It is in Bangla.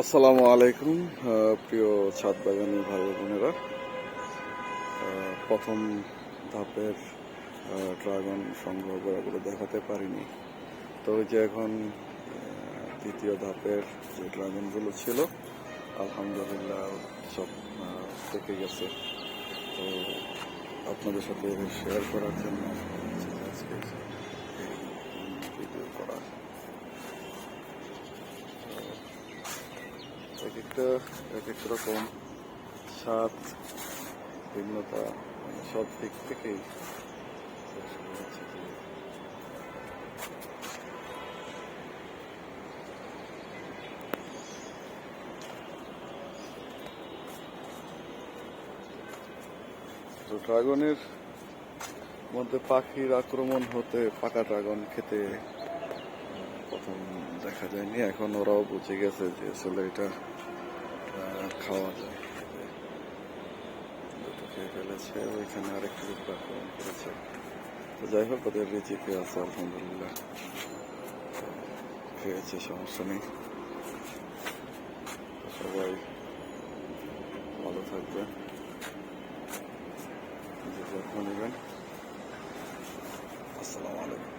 আসসালামু আলাইকুম প্রিয় ছাদ বাগানি ভাই বোনেরা। প্রথম ধাপের ড্রাগন সংগ্রহ করে দেখাতে পারিনি, তো ওই যে এখন দ্বিতীয় ধাপের যে ড্রাগনগুলো ছিল আলহামদুলিল্লাহ সব পেকে গেছে। তো আপনাদের সাথে শেয়ার করার জন্য আজকে এই ভিডিও করা। এক এক রকম স্বাদ, ভিন্নতা, সব দিক থেকেই তো ড্রাগনের মধ্যে পাখির আক্রমণ হতে পাকা ড্রাগন খেতে প্রথম দেখা যায়নি। এখন ওরাও বুঝে গেছে যে আসলে এটা খাওয়া যায়। দুটো খেয়ে ফেলেছে, ওইখানে আরেকটু আক্রমণ করেছে। তো যাই হোক, ওদের রিজিকে আছে আলহামদুলিল্লাহ, খেয়েছে, সমস্যা নেই। সবাই ভালো থাকবেন, নিজের যত্ন নেবেন। আসসালামু আলাইকুম।